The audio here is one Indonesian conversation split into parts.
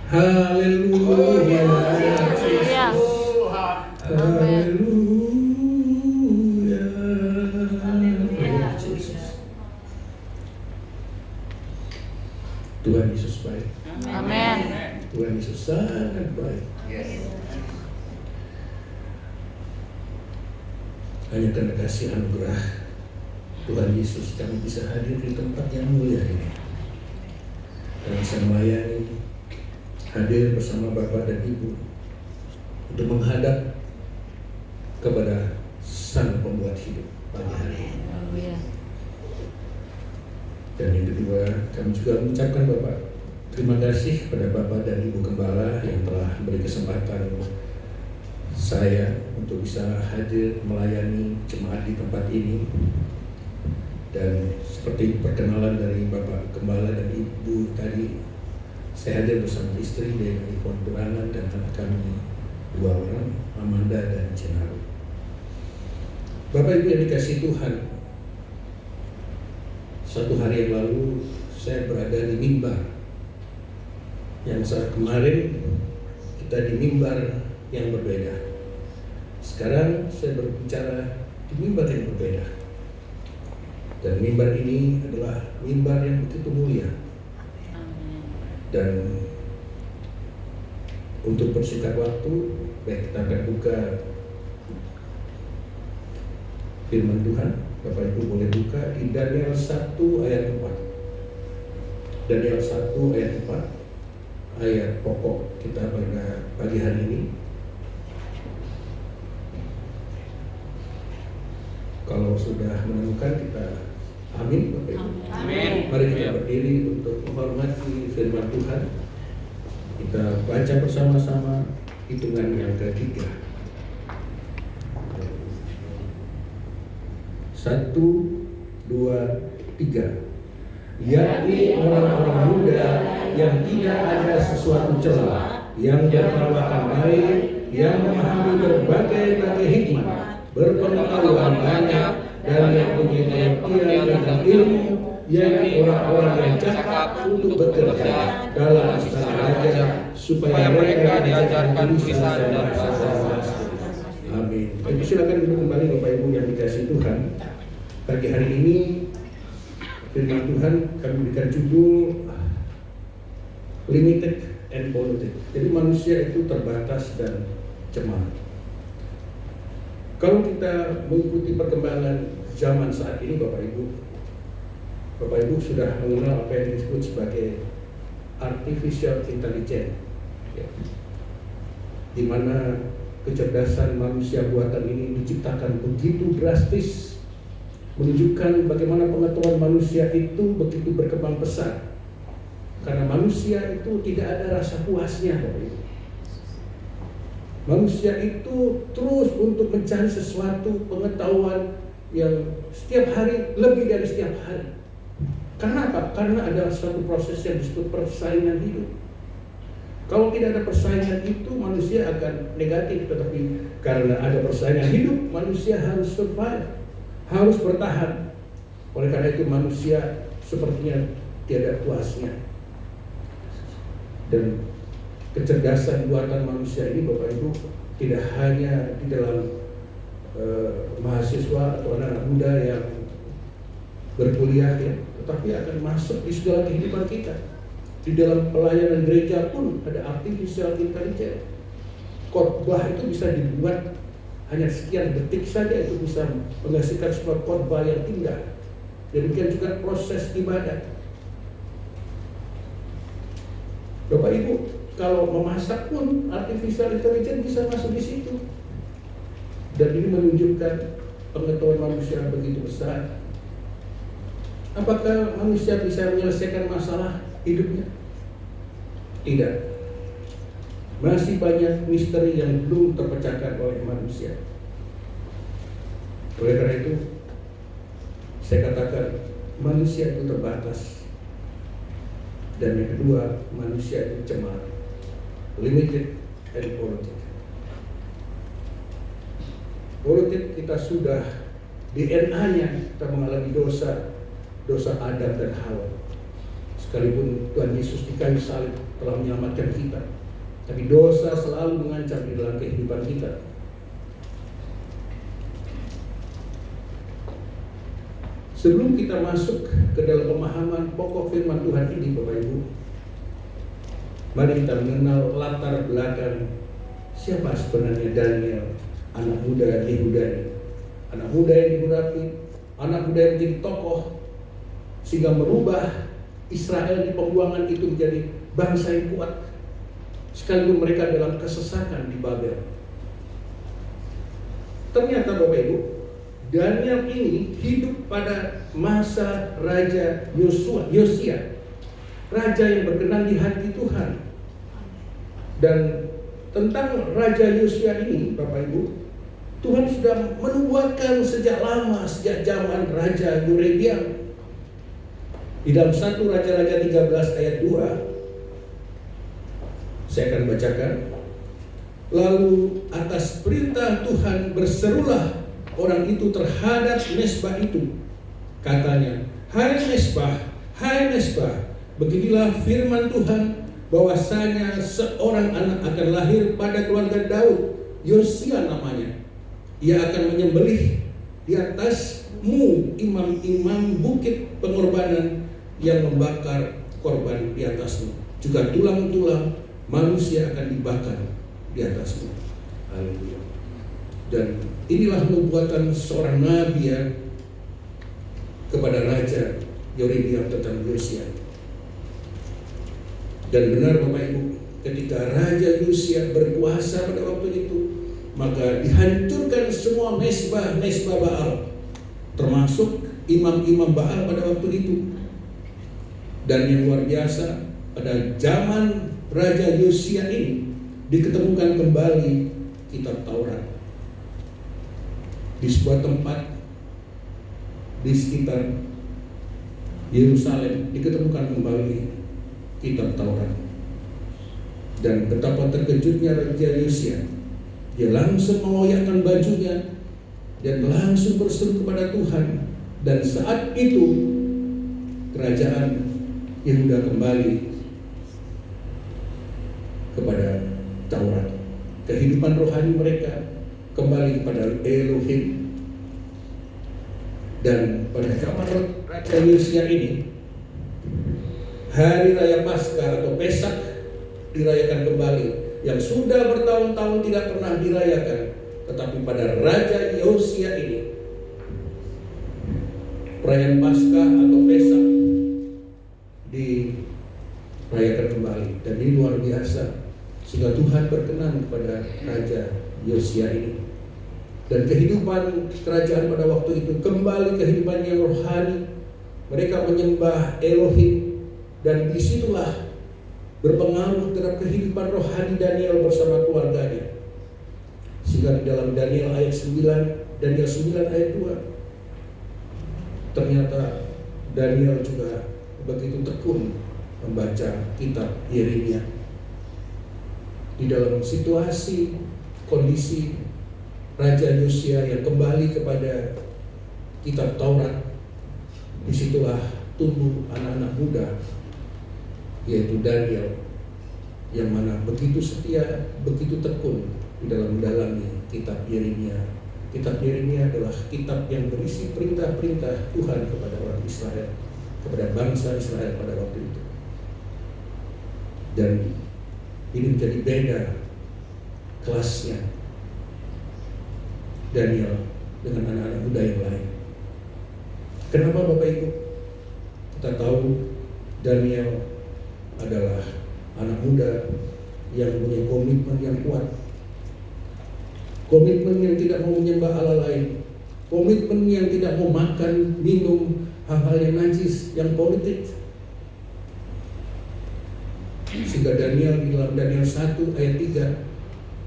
Haleluya. Haleluya. Haleluya. Tuhan Yesus baik. Amin. Tuhan Yesus sangat baik. Hanya karena kasih anugerah Tuhan Yesus kami bisa hadir di tempat yang mulia ini dan bisa melayani, hadir bersama Bapak dan Ibu untuk menghadap kepada Sang Pembuat hidup pagi hari ini. Dan yang kedua, kami juga mengucapkan Bapak terima kasih kepada Bapak dan Ibu Gembala yang telah memberi kesempatan saya untuk bisa hadir melayani jemaat di tempat ini. Dan seperti perkenalan dari Bapak Gembala dan Ibu tadi, saya hadir bersama istri dan Ipon Turangan dan anak kami 2 orang, Amanda dan Cenaru. Bapak Ibu yang dikasihi Tuhan, satu hari yang lalu saya berada di mimbar yang saat kemarin kita di mimbar yang berbeda. Sekarang saya berbicara di mimbar yang berbeda. Dan mimbar ini adalah mimbar yang begitu mulia. Dan untuk persingkat waktu, baik kita akan buka firman Tuhan. Bapak Ibu boleh buka di Daniel 1 ayat 4. Daniel 1 ayat 4, ayat pokok kita pada pagi hari ini. Kalau sudah menemukan, kita amin Bapak Ibu. Amin. Mari kita berdiri untuk menghormati firman Tuhan. Kita baca bersama-sama hitungan yang ketiga. 1, 2, 3. Yakni orang-orang muda yang tidak ada sesuatu celah, yang berperawakan baik, yang memahami berbagai hikmat, berpengetahuan banyak, dan yang punya pengertian dan ilmu, yakni orang-orang yang cakap untuk bekerja dalam istana raja, supaya mereka diajarkan tulisan dan bahasa. Amin. Baik, silakan duduk kembali Bapak Ibu yang dikasihi Tuhan. Pagi hari ini firman Tuhan kami berikan judul Limited and Polluted. Jadi manusia itu terbatas dan cemar. Kalau kita mengikuti perkembangan zaman saat ini Bapak Ibu sudah mengenal apa yang disebut sebagai artificial intelligence, ya, di mana kecerdasan manusia buatan ini diciptakan begitu drastis, menunjukkan bagaimana pengetahuan manusia itu begitu berkembang pesat. Karena manusia itu tidak ada rasa puasnya Bapak Ibu. Manusia itu terus untuk mencari sesuatu pengetahuan yang setiap hari lebih dari setiap hari. Karena apa? Karena ada suatu proses yang disebut persaingan hidup. Kalau tidak ada persaingan itu manusia akan negatif, tetapi karena ada persaingan hidup manusia harus survive, harus bertahan. Oleh karena itu manusia sepertinya tiada puasnya. Dan kecerdasan buatan manusia ini Bapak Ibu tidak hanya di dalam mahasiswa atau anak-anak muda yang berkuliah, ya, tetapi akan masuk di segala kehidupan kita. Di dalam pelayanan gereja pun ada artificial intelligence. Khotbah itu bisa dibuat hanya sekian detik saja, itu bisa menghasilkan sebuah khotbah yang indah. Demikian juga proses ibadah. Bapak Ibu, kalau memasak pun artificial intelligence bisa masuk di situ. Dan ini menunjukkan pengetahuan manusia begitu besar. Apakah manusia bisa menyelesaikan masalah hidupnya? Tidak. Masih banyak misteri yang belum terpecahkan oleh manusia. Oleh karena itu, saya katakan manusia itu terbatas. Dan yang kedua, manusia itu cemar. Limited and polluted. Polluted, kita sudah DNA-nya kita mengalami dosa Adam dan Hawa. Sekalipun Tuhan Yesus di kayu salib telah menyelamatkan kita, tapi dosa selalu mengancam di dalam kehidupan kita. Sebelum kita masuk ke dalam pemahaman pokok firman Tuhan ini, Bapak Ibu, mari kita mengenal latar belakang siapa sebenarnya Daniel, anak muda Yehuda ini. Anak muda yang diurapi, anak muda yang menjadi tokoh, sehingga merubah Israel di pembuangan itu menjadi bangsa yang kuat, sekalipun mereka dalam kesesakan di Babel. Ternyata Bapak Ibu, Daniel ini hidup pada masa Raja Yosia, raja yang berkenan di hati Tuhan. Dan tentang Raja Yosia ini, Bapak Ibu, Tuhan sudah menubuatkan sejak lama, sejak zaman Raja Yorebiam. Di dalam 1 Raja-Raja 13 ayat 2, saya akan bacakan. Lalu atas perintah Tuhan berserulah orang itu terhadap mezbah itu. Katanya, hai mezbah, beginilah firman Tuhan, bahwasanya seorang anak akan lahir pada keluarga Daud, Yosia namanya. Ia akan menyembelih di atasmu imam-imam bukit pengorbanan yang membakar korban di atasmu. Juga tulang-tulang manusia akan dibakar di atasmu. Haleluya. Dan inilah nubuatan seorang nabi ya kepada Raja Yorebiam tentang Yosia. Dan benar Bapak Ibu, ketika Raja Yosia berkuasa pada waktu itu, maka dihancurkan semua mezbah Baal, termasuk imam-imam Baal pada waktu itu. Dan yang luar biasa, pada zaman Raja Yosia ini diketemukan kembali kitab Taurat di sebuah tempat di sekitar Yerusalem. Diketemukan kembali kitab Taurat. Dan betapa terkejutnya Raja Yosia, dia langsung mengoyakkan bajunya dan langsung berseru kepada Tuhan. Dan saat itu kerajaan Yehuda kembali kepada Taurat. Kehidupan rohani mereka kembali kepada Elohim. Dan pada zaman Raja Yosia ini, Hari Raya Paskah atau Pesak dirayakan kembali, yang sudah bertahun-tahun tidak pernah dirayakan. Tetapi pada Raja Yosia ini, perayaan Paskah atau Pesak dirayakan kembali. Dan ini luar biasa, sehingga Tuhan berkenan kepada Raja Yosia ini. Dan kehidupan kerajaan pada waktu itu kembali kehidupan yang rohani. Mereka menyembah Elohim, dan disitulah berpengaruh terhadap kehidupan rohani Daniel bersama keluarganya. Sehingga di dalam Daniel ayat 9, Daniel 9 ayat 2, ternyata Daniel juga begitu tekun membaca kitab Yeremia. Di dalam situasi kondisi Raja Yosia yang kembali kepada kitab Taurat, disitulah tumbuh anak-anak muda, yaitu Daniel, yang mana begitu setia, begitu tekun di dalam mendalami kitab Yeremia. Kitab Yeremia adalah kitab yang berisi perintah-perintah Tuhan kepada orang Israel, kepada bangsa Israel pada waktu itu. Dan ini menjadi beda kelasnya Daniel dengan anak-anak muda yang lain. Kenapa Bapak Ibu? Kita tahu Daniel adalah anak muda yang punya komitmen yang kuat, komitmen yang tidak mau menyembah Allah lain, komitmen yang tidak mau makan, minum hal-hal yang najis, yang politik. Sehingga Daniel di dalam Daniel 1 ayat 3,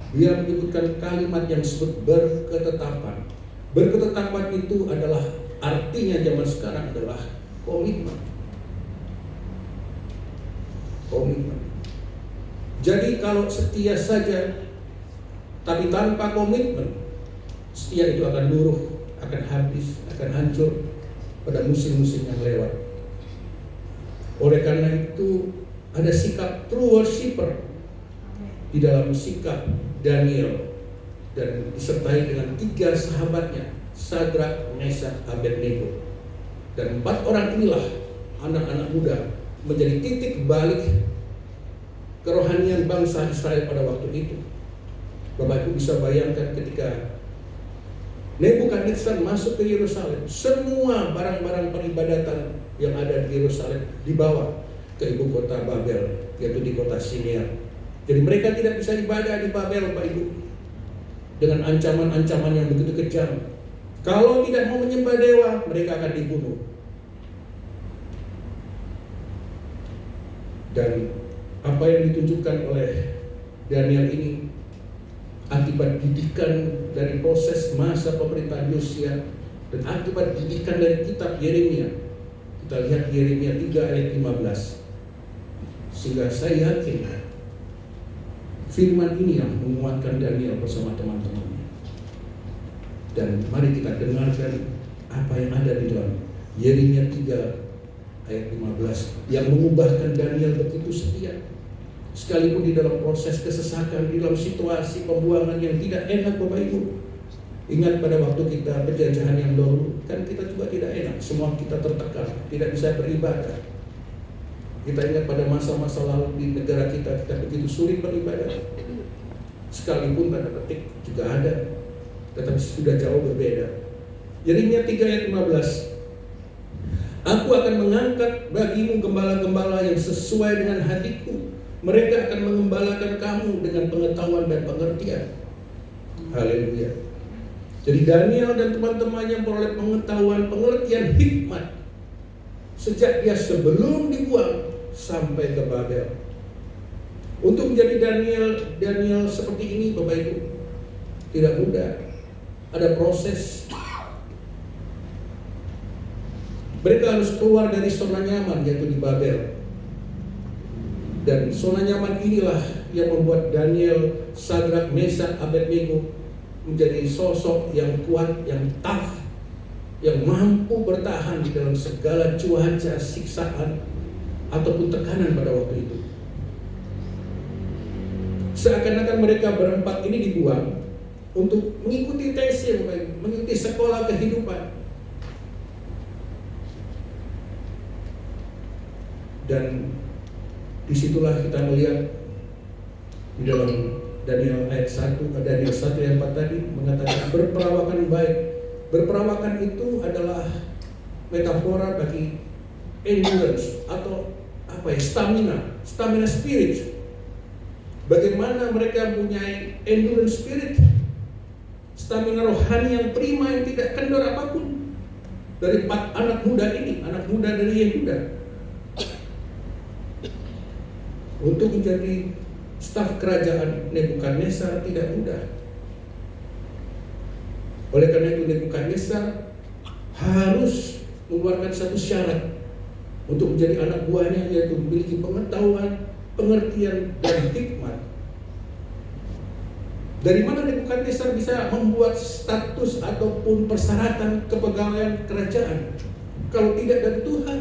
dia menyebutkan kalimat yang disebut berketetapan. Berketetapan itu adalah artinya zaman sekarang adalah komitmen. Komitmen. Jadi kalau setia saja tapi tanpa komitmen, setia itu akan luruh, akan habis, akan hancur pada musim-musim yang lewat. Oleh karena itu ada sikap true worshiper di dalam sikap Daniel, dan disertai dengan 3 sahabatnya, Sadrak, Meshak, Abednego. Dan 4 orang inilah anak-anak muda menjadi titik balik kerohanian bangsa Israel pada waktu itu. Bapak Ibu bisa bayangkan ketika Nebukadnezar masuk ke Yerusalem, semua barang-barang peribadatan yang ada di Yerusalem dibawa ke ibu kota Babel, yaitu di kota Shinear. Jadi mereka tidak bisa ibadah di Babel, Bapak Ibu, dengan ancaman-ancaman yang begitu kejam. Kalau tidak mau menyembah dewa, mereka akan dibunuh. Dan apa yang ditunjukkan oleh Daniel ini akibat didikan dari proses masa pemerintahan Yosia dan akibat didikan dari kitab Yeremia. Kita lihat Yeremia 3 ayat 15. Sehingga saya yakin firman ini yang menguatkan Daniel bersama teman-temannya. Dan mari kita dengarkan apa yang ada di dalam Yeremia 3 ayat 15 yang mengubahkan Daniel begitu setia. Sekalipun di dalam proses kesesakan, di dalam situasi pembuangan yang tidak enak, Bapak Ibu. Ingat pada waktu kita penjajahan yang dahulu, kan kita juga tidak enak, semua kita tertekan, tidak bisa beribadah. Kita ingat pada masa-masa lalu di negara kita begitu sulit beribadah. Sekalipun tanda petik juga ada, tetapi sudah jauh berbeda. Yeremia 3 ayat 15. Aku akan mengangkat bagimu gembala-gembala yang sesuai dengan hatiku. Mereka akan mengembalakan kamu dengan pengetahuan dan pengertian. Haleluya. Jadi Daniel dan teman-temannya memperoleh pengetahuan, pengertian, hikmat sejak dia sebelum dibuang sampai ke Babel. Untuk menjadi Daniel seperti ini, Bapak Ibu, tidak mudah. Ada proses. Mereka harus keluar dari zona nyaman, yaitu di Babel. Dan zona nyaman inilah yang membuat Daniel, Sadrak, Meshak, Abednego menjadi sosok yang kuat, yang tough, yang mampu bertahan di dalam segala cuaca, siksaan, ataupun tekanan pada waktu itu. Seakan-akan mereka berempat ini dibuang untuk mengikuti tesir, mengikuti sekolah kehidupan. Dan disitulah kita melihat di dalam Daniel ayat 1 ayat 4 tadi mengatakan berperawakan baik. Berperawakan itu adalah metafora bagi endurance atau stamina spirit. Bagaimana mereka mempunyai endurance spirit, stamina rohani yang prima yang tidak kendor apapun. Dari 4 anak muda ini, anak muda dari Yehuda, untuk menjadi staf kerajaan Nebukadnezar tidak mudah. Oleh karena itu Nebukadnezar harus mengeluarkan satu syarat untuk menjadi anak buahnya, yaitu memiliki pengetahuan, pengertian, dan hikmat. Dari mana Nebukadnezar bisa membuat status ataupun persyaratan kepegawaian kerajaan kalau tidak dari Tuhan?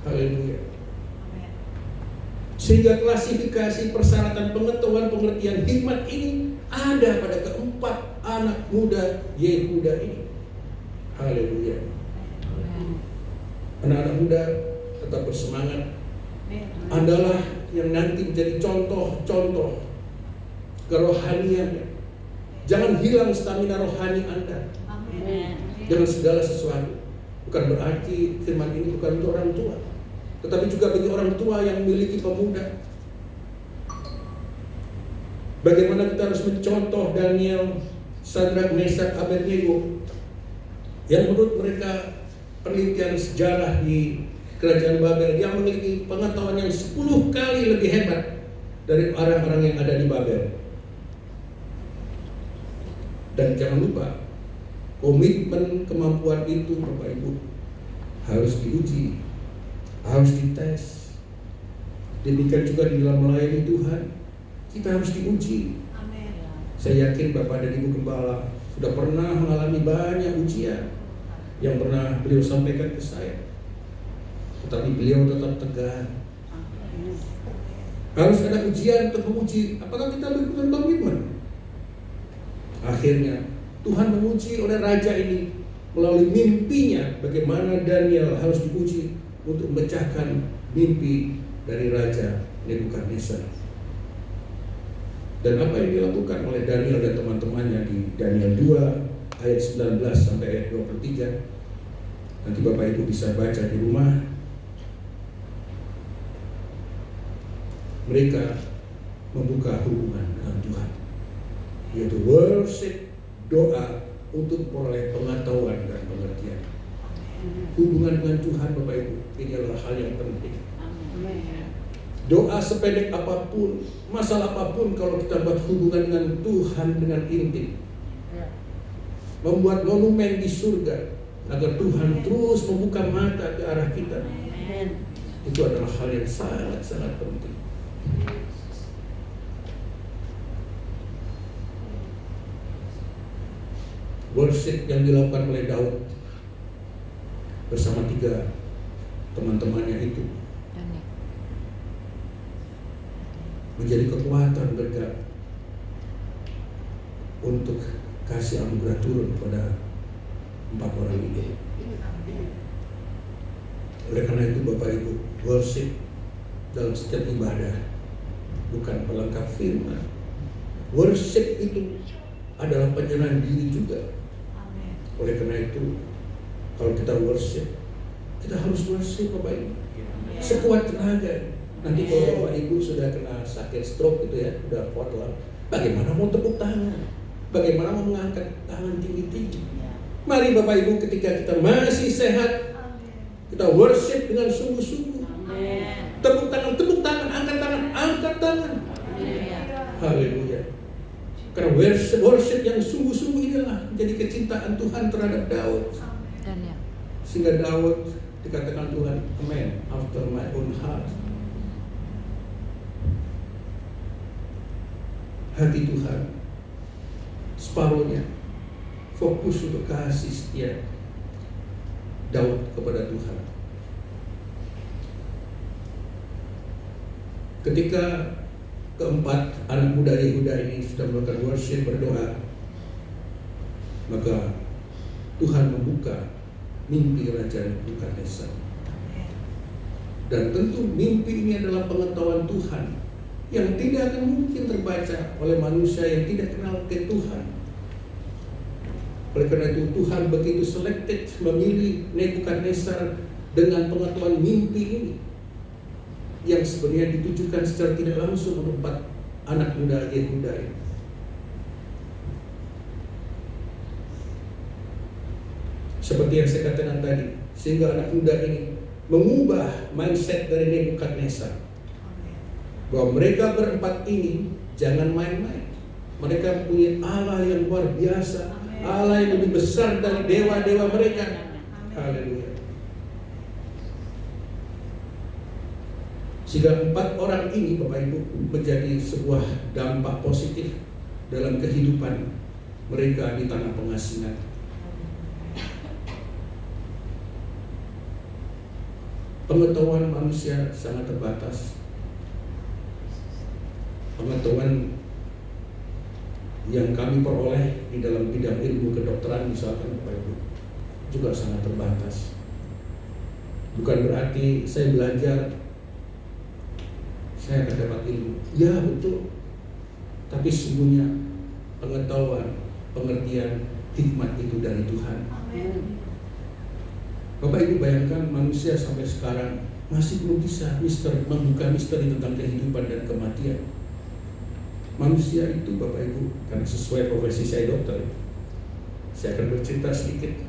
Haleluya. Sehingga klasifikasi persyaratan pengetahuan, pengertian, hikmat ini ada pada keempat anak muda Yehuda ini. Haleluya. Anak-anak muda tetap bersemangat. Adalah yang nanti menjadi contoh-contoh kerohaniannya. Jangan hilang stamina rohani Anda dengan segala sesuatu. Bukan berarti firman ini bukan untuk orang tua, tetapi juga bagi orang tua yang memiliki pemuda. Bagaimana kita harus mencontoh Daniel, Sadrak, Meshak, Abednego yang menurut mereka penelitian sejarah di kerajaan Babel yang memiliki pengetahuan yang 10 kali lebih hebat dari orang-orang yang ada di Babel. Dan jangan lupa, komitmen kemampuan itu Bapak Ibu harus diuji, harus dites. Demikian juga di dalam melayani Tuhan, kita harus diuji. Amin. Saya yakin Bapak dan Ibu Gembala sudah pernah mengalami banyak ujian yang pernah beliau sampaikan ke saya. tetapi beliau tetap tegar. Harus ada ujian untuk menguji apakah kita berkomitmen komitmen. Akhirnya Tuhan menguji oleh raja ini melalui mimpinya, bagaimana Daniel harus diuji untuk memecahkan mimpi dari Raja Nebukadnezar. Dan apa yang dilakukan oleh Daniel dan teman-temannya di Daniel 2 ayat 19 sampai ayat 23. Nanti Bapak Ibu bisa baca di rumah. Mereka membuka hubungan dengan Tuhan, yaitu worship, doa untuk memperoleh pengetahuan dan pengertian. Hubungan dengan Tuhan Bapak Ibu, ini adalah hal yang penting. Doa sependek apapun, masalah apapun, kalau kita buat hubungan dengan Tuhan dengan intim, membuat monumen di surga agar Tuhan terus membuka mata ke arah kita, itu adalah hal yang sangat-sangat penting. Worship yang dilakukan oleh Daud bersama 3 teman-temannya itu menjadi kekuatan mereka untuk kasih anugerah turun kepada 4 orang ini. Oleh karena itu Bapak Ibu, worship dalam setiap ibadah bukan pelengkap firman. Worship itu adalah penyerahan diri juga. Oleh karena itu, kalau kita worship, kita harus worship Bapak Ibu sekuat tenaga. Nanti kalau Bapak Ibu sudah kena sakit stroke gitu ya, udah kuat lah, bagaimana mau tepuk tangan? Bagaimana mau mengangkat tangan tinggi-tinggi? Mari Bapak Ibu, ketika kita masih sehat, kita worship dengan sungguh-sungguh. Tepuk tangan, angkat tangan. Haleluya. Karena worship yang sungguh-sungguh inilah menjadi kecintaan Tuhan terhadap Daud. Sehingga Daud dikatakan Tuhan, a man after my own heart. Hati Tuhan separuhnya fokus untuk kasih setia Daud kepada Tuhan. Ketika keempat anak muda Yehuda ini sudah melakukan worship, berdoa, maka Tuhan membuka mimpi Raja Nebukadnezar. Dan tentu mimpi ini adalah pengetahuan Tuhan yang tidak akan mungkin terbaca oleh manusia yang tidak kenal ke Tuhan. Oleh karena itu Tuhan begitu selected memilih Nebukadnezar dengan pengetahuan mimpi ini, yang sebenarnya ditujukan secara tidak langsung untuk 4 anak muda Yehuda ini. Seperti yang saya katakan tadi, sehingga anak muda ini mengubah mindset dari Nebukadnezar, bahwa mereka berempat ini jangan main-main. Mereka punya Allah yang luar biasa, Allah yang lebih besar dari dewa-dewa mereka. Haleluya. Sehingga 4 orang ini Bapak Ibu menjadi sebuah dampak positif dalam kehidupan mereka di tanah pengasingan. Pengetahuan manusia sangat terbatas. Pengetahuan yang kami peroleh di dalam bidang ilmu kedokteran misalkan Bapak Ibu juga sangat terbatas. Bukan berarti saya belajar saya akan dapat ilmu. Ya betul. Tapi sesungguhnya pengetahuan, pengertian, hikmat itu dari Tuhan. Bapak Ibu bayangkan manusia sampai sekarang masih belum bisa membuka misteri tentang kehidupan dan kematian. Manusia itu Bapak Ibu, karena sesuai profesi saya dokter, saya akan bercerita sedikit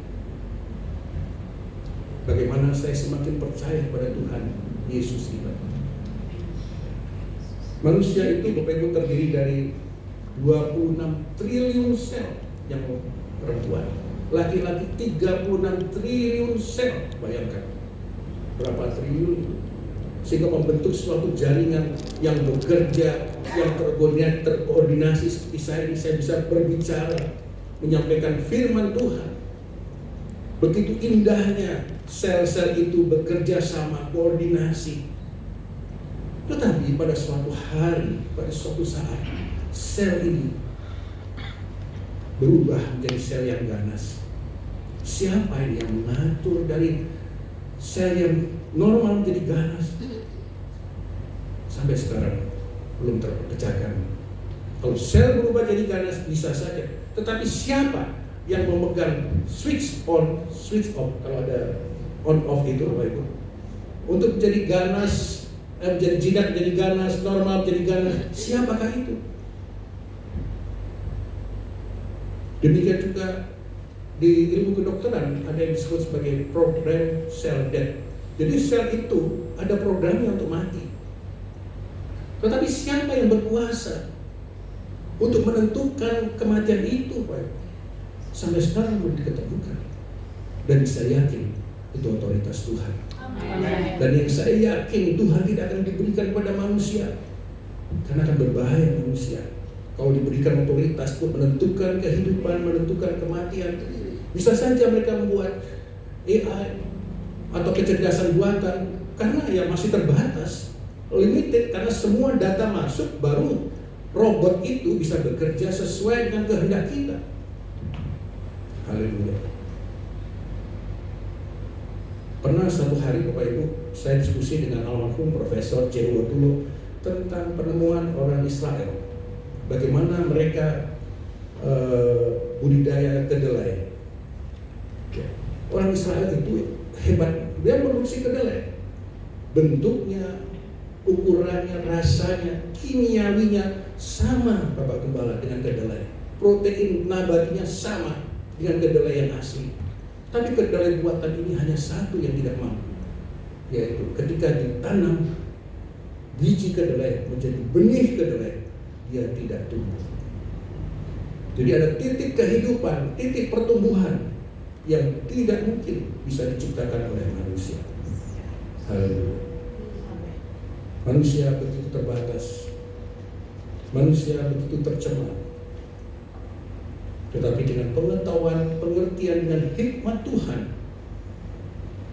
bagaimana saya semakin percaya kepada Tuhan Yesus kita. Manusia itu Bapak Ibu terdiri dari 26 triliun sel yang perempuan, laki-laki 36 triliun sel. Bayangkan berapa triliun itu, sehingga membentuk suatu jaringan yang bekerja, yang terkoordinasi. Seperti saya ini, saya bisa berbicara, menyampaikan firman Tuhan. Begitu indahnya sel-sel itu bekerja sama, koordinasi. Tetapi pada suatu hari, pada suatu saat, sel ini berubah menjadi sel yang ganas. Siapa ini yang mengatur dari sel yang normal menjadi ganas? Sampai sekarang belum terpecahkan. Kalau sel berubah jadi ganas bisa saja, tetapi siapa yang memegang switch on, switch off, kalau ada on off itu Bapak Ibu, untuk menjadi ganas, menjadi jinak menjadi ganas, normal menjadi ganas, siapakah itu? Demikian juga di ilmu kedokteran ada yang disebut sebagai program cell death. Jadi sel itu ada programnya untuk mati. Tetapi siapa yang berkuasa untuk menentukan kematian itu, Pak? Sampai sekarang belum diketemukan. Dan saya yakin itu otoritas Tuhan. Amin. Dan yang saya yakin Tuhan tidak akan diberikan kepada manusia, karena akan berbahaya manusia. Kalau diberikan otoritas untuk menentukan kehidupan, menentukan kematian, bisa saja mereka membuat AI atau kecerdasan buatan, karena ya masih terbatas, limited, karena semua data masuk, baru robot itu bisa bekerja sesuai dengan kehendak kita. Haleluya. Pernah satu hari Bapak Ibu, saya diskusi dengan almarhum Profesor C.W. Tulo tentang penemuan orang Israel. Bagaimana mereka budidaya kedelai. Ya. Orang Israel itu hebat, dia produksi kedelai. Bentuknya, ukurannya, rasanya, kimiawinya sama Bapak Gembala dengan kedelai. Protein nabatinya sama dengan kedelai yang asli. Tapi kedelai buatan ini hanya satu yang tidak mampu, yaitu ketika ditanam biji kedelai menjadi benih kedelai, dia tidak tumbuh. Jadi ada titik kehidupan, titik pertumbuhan yang tidak mungkin bisa diciptakan oleh manusia. Haleluya. Manusia begitu terbatas, manusia begitu tercemar. Tetapi dengan pengetahuan, pengertian, dan hikmat Tuhan,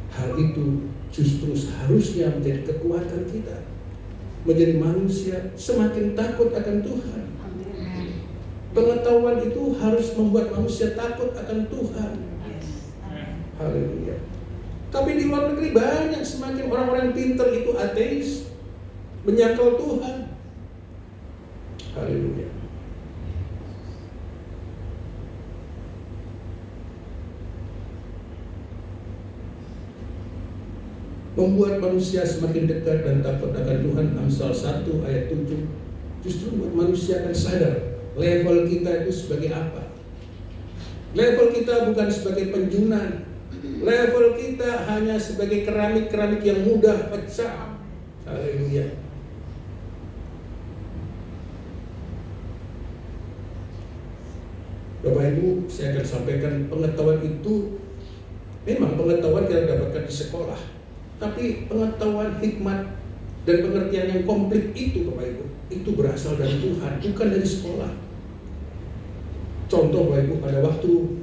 hal itu justru seharusnya menjadi kekuatan kita. Menjadi manusia semakin takut akan Tuhan. Pengetahuan itu harus membuat manusia takut akan Tuhan. Haleluya. Tapi di luar negeri banyak semakin orang-orang pintar itu ateis, menyangkal Tuhan. Haleluya. Membuat manusia semakin dekat dan takut akan Tuhan. Amsal 1 ayat 7 justru membuat manusia akan sadar level kita itu sebagai apa. Level kita bukan sebagai penjunan, level kita hanya sebagai keramik-keramik yang mudah pecah. Haleluya. Bapak Ibu, saya akan sampaikan pengetahuan itu memang pengetahuan kita dapatkan di sekolah. Tapi pengetahuan, hikmat, dan pengertian yang komplit itu Bapak Ibu, itu berasal dari Tuhan, bukan dari sekolah. Contoh Bapak Ibu, pada waktu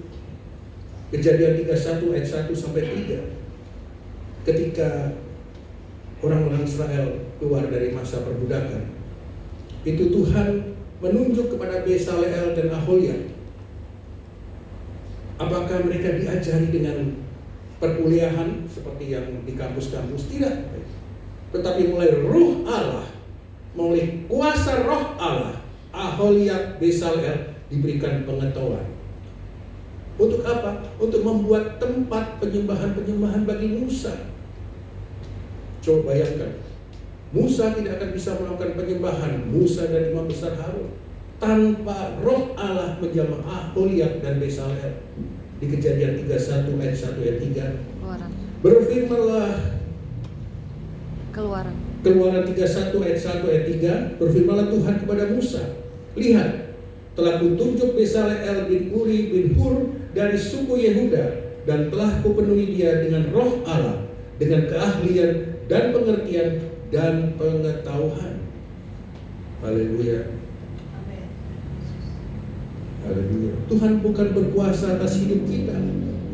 Kejadian 31 ayat 1 sampai 3, ketika orang-orang Israel keluar dari masa perbudakan, itu Tuhan menunjuk kepada Besaleel dan Aholiab. Apakah mereka diajari dengan perkuliahan seperti yang di kampus-kampus? Tidak. Tetapi mulai Roh Allah, mulai kuasa Roh Allah, Aholiab, Besaleel diberikan pengetahuan. Untuk apa? Untuk membuat tempat penyembahan-penyembahan bagi Musa. Coba bayangkan, Musa tidak akan bisa melakukan penyembahan, Musa dan imam besar Harun, tanpa Roh Allah menjamah Aholiab dan Besaleel. Di Kejadian 31 ayat 1 ayat 3. Keluaran. Berfirmanlah. Keluaran 31 ayat 1 ayat 3. Berfirmanlah Tuhan kepada Musa, lihat, telah kutunjuk Besaleel bin Uri bin Hur dari suku Yehuda, dan telah kupenuhi dia dengan Roh Allah, dengan keahlian dan pengertian dan pengetahuan. Haleluya. Haleluya. Tuhan bukan berkuasa atas hidup kita,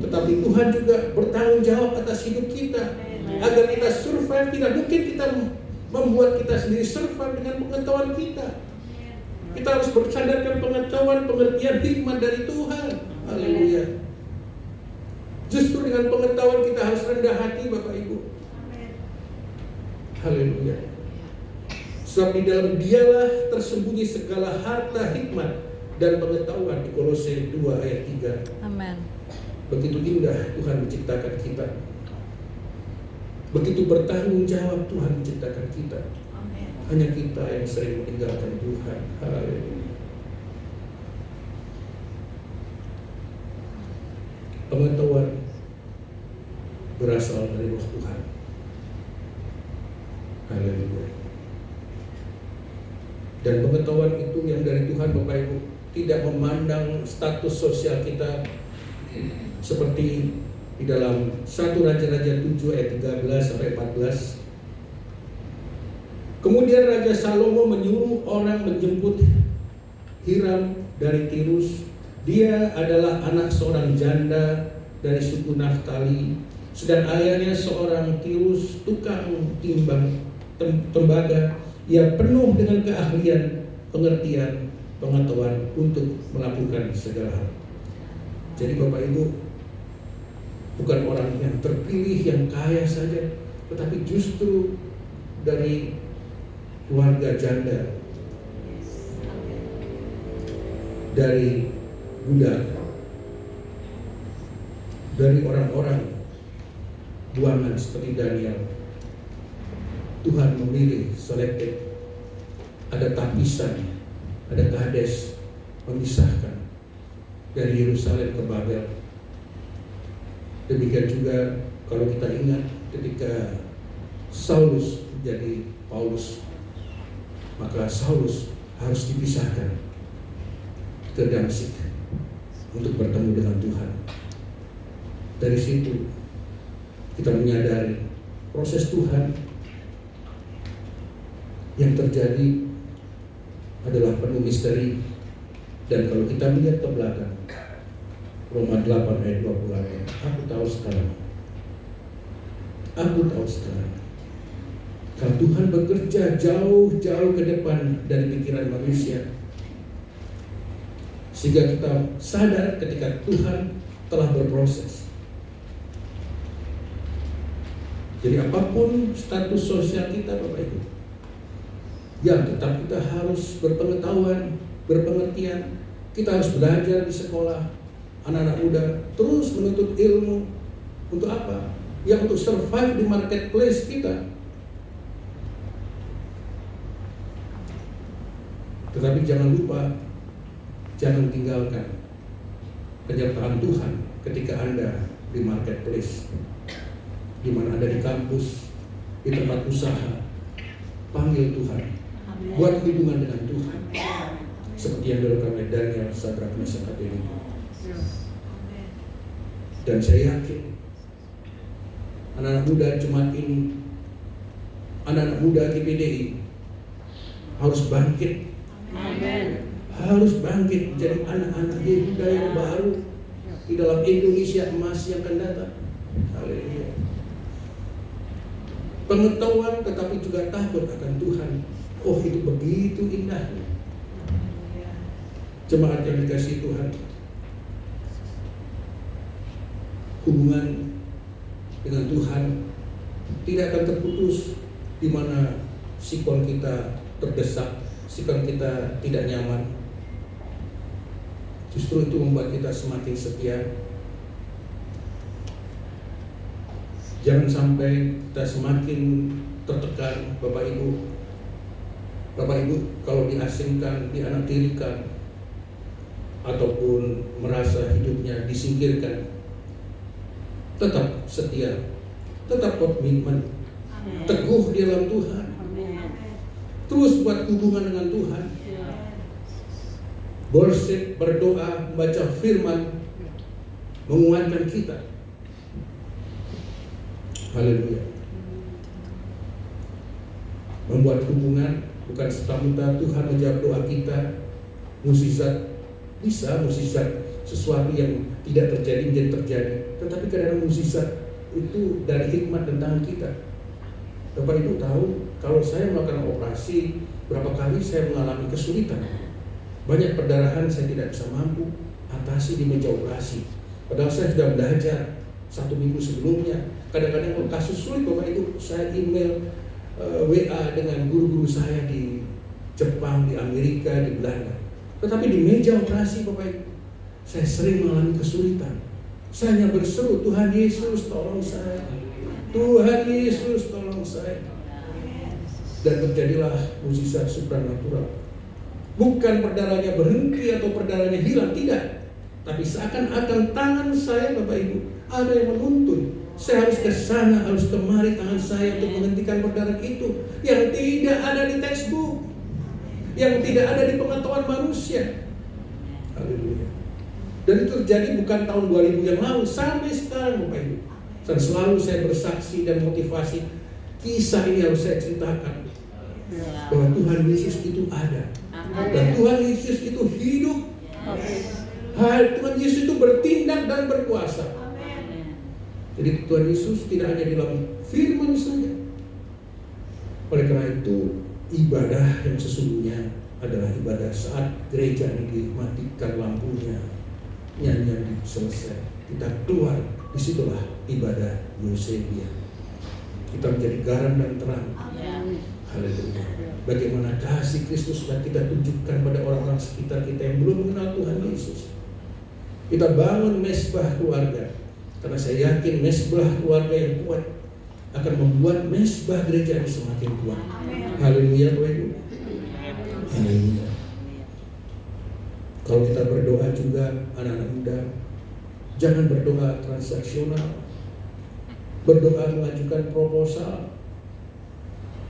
tetapi Tuhan juga bertanggung jawab atas hidup kita. Agar kita survive, tidak mungkin kita membuat kita sendiri survive dengan pengetahuan kita. Kita harus bersandarkan pengetahuan, pengertian, hikmat dari Tuhan. Haleluya. Justru dengan pengetahuan kita harus rendah hati, Bapak Ibu. Haleluya. Sebab di dalam Dialah tersembunyi segala harta hikmat dan pengetahuan, di Kolose 2 ayat 3. Amin. Begitu indah Tuhan menciptakan kita. Begitu bertanggung jawab Tuhan menciptakan kita. Hanya kita yang sering meninggalkan Tuhan. Haleluya. Pengetahuan berasal dari Roh Tuhan. Haleluya. Dan pengetahuan itu yang dari Tuhan, Bapak Ibu, tidak memandang status sosial kita, seperti di dalam 1 Raja-Raja 7 ayat 13 sampai 14. Kemudian Raja Salomo menyuruh orang menjemput Hiram dari Tirus. Dia adalah anak seorang janda dari suku Naftali, sedang ayahnya seorang Tirus, tukang timbang tembaga. Ia penuh dengan keahlian, pengertian, pengetahuan untuk melakukan segala hal. Jadi Bapak Ibu, bukan orang yang terpilih, yang kaya saja, tetapi justru dari keluarga janda, dari budak, dari orang-orang buangan seperti Daniel, Tuhan memilih, selected. Ada tapisan, ada kades memisahkan dari Yerusalem ke Babel. Demikian juga kalau kita ingat ketika Saulus menjadi Paulus, maka Saulus harus dipisahkan ke Damsyik untuk bertemu dengan Tuhan. Dari situ kita menyadari proses Tuhan yang terjadi adalah penuh misteri. Dan kalau kita melihat ke belakang, Roma 8 ayat 28, aku tahu sekarang kalau Tuhan bekerja jauh-jauh ke depan dari pikiran manusia, sehingga kita sadar ketika Tuhan telah berproses. Jadi apapun status sosial kita, Bapak Ibu, ya tetap kita harus berpengetahuan, berpengertian. Kita harus belajar di sekolah. Anak-anak muda terus menuntut ilmu. Untuk apa? Ya untuk survive di marketplace kita. Tetapi jangan lupa, jangan tinggalkan penyertaan Tuhan ketika Anda di marketplace, di mana Anda di kampus, di tempat usaha. Panggil Tuhan, buat hubungan dengan Tuhan, seperti yang dilakukan oleh Daniel, Sadrak, Mesak, Abednego. Dan saya yakin anak-anak muda jemaat ini, anak-anak muda GPDI harus bangkit. Harus bangkit menjadi anak-anak Yehuda yang baru di dalam Indonesia emas yang akan datang. Haleluya. Pengetahuan tetapi juga takut akan Tuhan. Oh, itu begitu indahnya. Jemaat yang dikasihi Tuhan, hubungan dengan Tuhan tidak akan terputus di mana sikon kita terdesak, sikon kita tidak nyaman. Justru itu membuat kita semakin setia. Jangan sampai kita semakin tertekan, Bapak Ibu. Bapak Ibu kalau diasingkan, dianaktirikan, ataupun merasa hidupnya disingkirkan, tetap setia, tetap komitmen, teguh di dalam Tuhan, terus buat hubungan dengan Tuhan, worship, berdoa, membaca firman, menguatkan kita. Haleluya. Membuat hubungan bukan serta-merta Tuhan menjawab doa kita. Mukjizat bisa, mukjizat sesuatu yang tidak terjadi menjadi terjadi. Tetapi kadang-kadang mukjizat itu dari hikmat dan tangan kita. Bapak Ibu tahu, kalau saya melakukan operasi, berapa kali saya mengalami kesulitan. Banyak perdarahan saya tidak bisa mampu atasi di meja operasi. Padahal saya sudah belajar 1 minggu sebelumnya. Kadang-kadang kalau kasus sulit Bapak Ibu, saya email WA dengan guru-guru saya di Jepang, di Amerika, di Belanda. Tetapi di meja operasi Bapak Ibu, saya sering mengalami kesulitan. Saya hanya berseru, Tuhan Yesus tolong saya. Tuhan Yesus tolong saya. Dan terjadilah mukjizat supranatural. Bukan perdarahannya berhenti atau perdarahannya hilang, tidak. Tapi seakan-akan tangan saya Bapak Ibu ada yang menuntun. Saya harus ke sana, harus kemari tangan saya untuk menghentikan perdarahan itu. Yang tidak ada di textbook, yang tidak ada di pengetahuan manusia. Haleluya. Dan itu terjadi bukan tahun 2000 yang lalu, sampai sekarang Bapak Ibu. Dan selalu saya bersaksi dan motivasi, kisah ini harus saya ceritakan. Bahwa Tuhan Yesus itu ada. Dan Tuhan Yesus itu hidup. Tuhan Yesus itu bertindak dan berkuasa. Jadi Tuhan Yesus tidak hanya di dalam firman saja. Oleh karena itu, ibadah yang sesungguhnya adalah ibadah saat gereja ini dimatikan lampunya, nyanyian selesai, kita keluar, disitulah ibadah Eusebia. Kita menjadi garam dan terang. Haleluya. Bagaimana kasih Kristus sudah kita tunjukkan pada orang-orang sekitar kita yang belum mengenal Tuhan Yesus. Kita bangun mesbah keluarga, karena saya yakin mesbah keluarga yang kuat akan membuat mesbah gereja ini semakin kuat. Haleluya, Bapak Ibu. Haleluya. Kalau kita berdoa juga, anak-anak muda, jangan berdoa transaksional. Berdoa mengajukan proposal.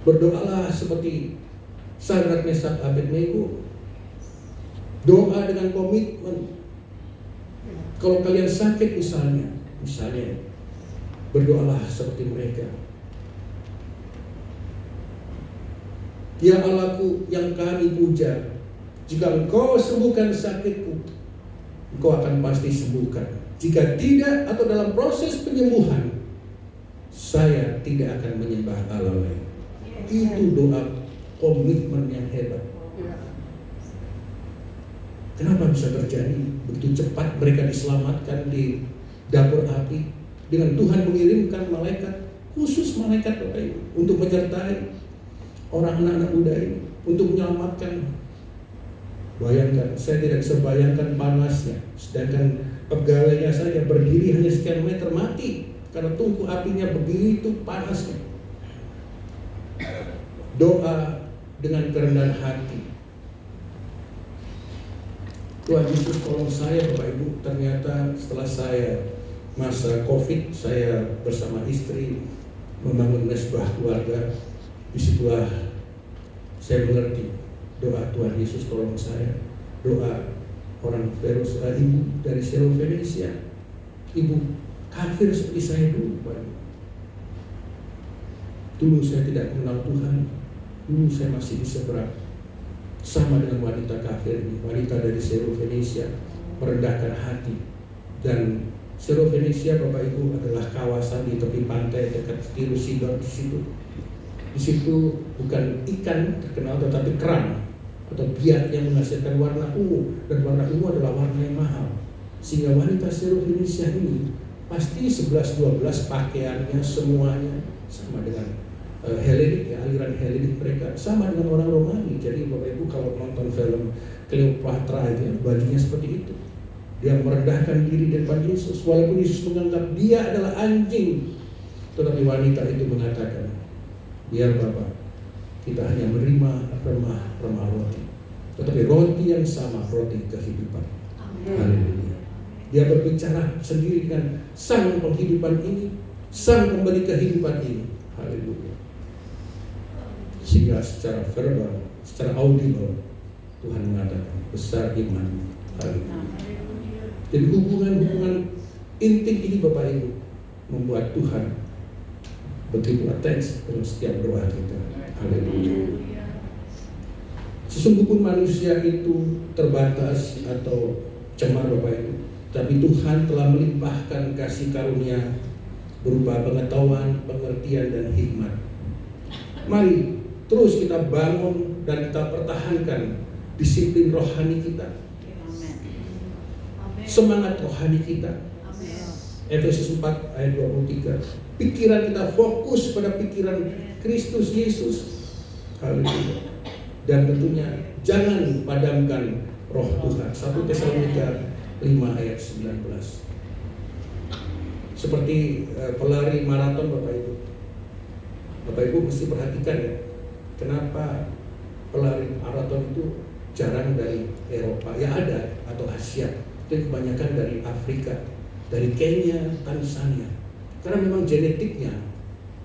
Berdoalah seperti Sadrak, Mesak, Abednego. Doa dengan komitmen. Kalau kalian sakit misalnya, berdoalah seperti mereka. Ya Allahku yang kami puja, jika Engkau sembuhkan sakitku, Engkau akan pasti sembuhkan. Jika tidak atau dalam proses penyembuhan, saya tidak akan menyembah Allah lain. Itu doa komitmen yang hebat. Kenapa bisa terjadi? Begitu cepat mereka diselamatkan di dapur api, dengan Tuhan mengirimkan malaikat, khusus malaikat Bapak Ibu, untuk menyertai orang anak-anak muda ini, untuk menyelamatkan. Bayangkan, saya tidak bisa bayangkan panasnya, sedangkan pegawainya saja berdiri hanya sekian meter mati karena tungku apinya begitu panasnya. Doa dengan kerendahan hati. Tuhan Yesus tolong saya Bapak Ibu. Ternyata setelah saya masa COVID, saya bersama istri membangun mesbah keluarga. Disitulah saya mengerti doa Tuhan Yesus tolong saya. Doa orang ibu dari Selo Venesia, ibu kafir seperti saya dulu Bapak Ibu. Dulu saya tidak mengenal Tuhan. Dulu saya masih diseberang sama dengan wanita kafir ini, wanita dari Selo Venesia, merendahkan hati. Dan Selo Venesia Bapak Ibu adalah kawasan di tepi pantai dekat Tirus Sidon. Di situ bukan ikan terkenal, tetapi kerang atau biak yang menghasilkan warna ungu, dan warna ungu adalah warna yang mahal. Sehingga wanita Selo Venesia ini pasti 11-12 pakaiannya semuanya sama dengan Helenik, ya, aliran Helenik mereka sama dengan orang Romawi. Jadi Bapak Ibu kalau nonton film Cleopatra itu, bajunya seperti itu. Dia merendahkan diri di depan Yesus, walaupun Yesus menganggap dia adalah anjing. Tetapi wanita itu mengatakan, biar Bapak, kita hanya menerima remah roti, tetapi roti yang sama, roti kehidupan. Haleluya. Dia berbicara sendiri dengan sang penghidupan ini, sang pemberi kehidupan ini. Haleluya. Sehingga secara verbal, secara audible, Tuhan mengatakan besar iman. Haleluya. Jadi hubungan intim ini Bapak Ibu membuat Tuhan begitu attach dalam setiap doa kita. Haleluya. Sesungguhnya pun manusia itu terbatas atau cemar Bapak Ibu. tapi Tuhan telah melimpahkan kasih karunia berupa pengetahuan, pengertian, dan hikmat. Mari terus kita bangun dan kita pertahankan disiplin rohani kita, semangat rohani kita. Efesus 4 ayat 23. Pikiran kita fokus pada pikiran Kristus Yesus. Haleluya. Dan tentunya jangan padamkan roh Tuhan. 1 Tesalonika 5 ayat 19. Seperti pelari maraton Bapak Ibu. Bapak Ibu mesti perhatikan ya, kenapa pelari maraton itu jarang dari Eropa, ya ada, atau Asia. Itu kebanyakan dari Afrika, dari Kenya, Tanzania. Karena memang genetiknya,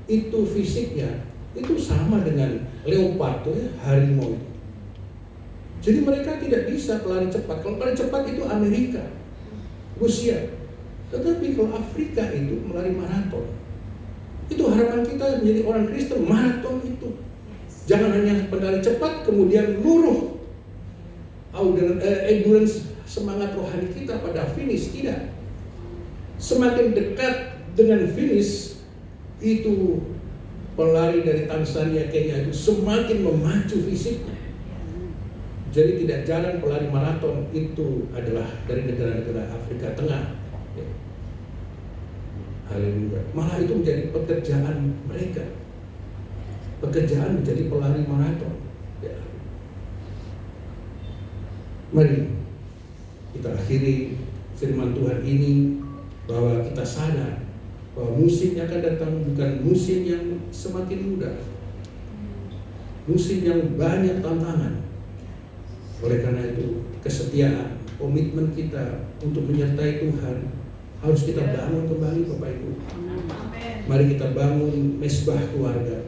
itu fisiknya, itu sama dengan leopard, ya, harimau itu. Jadi mereka tidak bisa pelari cepat. Kalau pelari cepat itu Amerika, Rusia. Tetapi kalau Afrika itu melari maraton. Itu harapan kita menjadi orang Kristen, maraton itu. Jangan hanya pelari cepat kemudian luruh endurance, semangat rohani kita pada finish. Tidak. Semakin dekat dengan finish, itu pelari dari Tanzania, Kenya itu semakin memacu fisiknya. Jadi tidak jarang pelari maraton itu adalah dari negara-negara Afrika Tengah. Haleluya. Malah itu menjadi pekerjaan mereka. Pekerjaan menjadi pelari maraton. Ya. Mari kita akhiri firman Tuhan ini, bahwa kita sadar bahwa musim yang akan datang bukan musim yang semakin mudah, musim yang banyak tantangan. Oleh karena itu, kesetiaan, komitmen kita untuk menyertai Tuhan harus kita bangun kembali, Bapak Ibu. Mari kita bangun mesbah keluarga,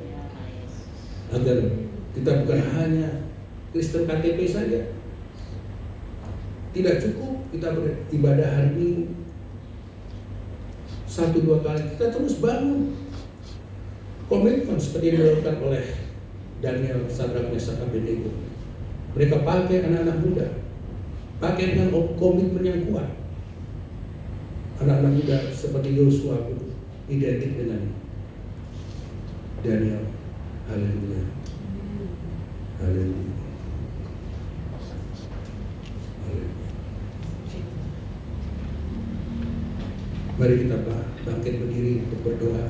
agar kita bukan hanya Kristen KTP saja. Tidak cukup kita beribadah hari Minggu 1-2 kali, kita terus bangun komitmen seperti yang dilakukan oleh Daniel, Sadrak, Mesak, Abednego. Mereka pakai anak-anak muda, pakai dengan komitmen yang kuat. Anak-anak muda seperti Yosua itu identik dengan Daniel. Haleluya. Haleluya. Haleluya. Mari kita bangkit berdiri untuk berdoa.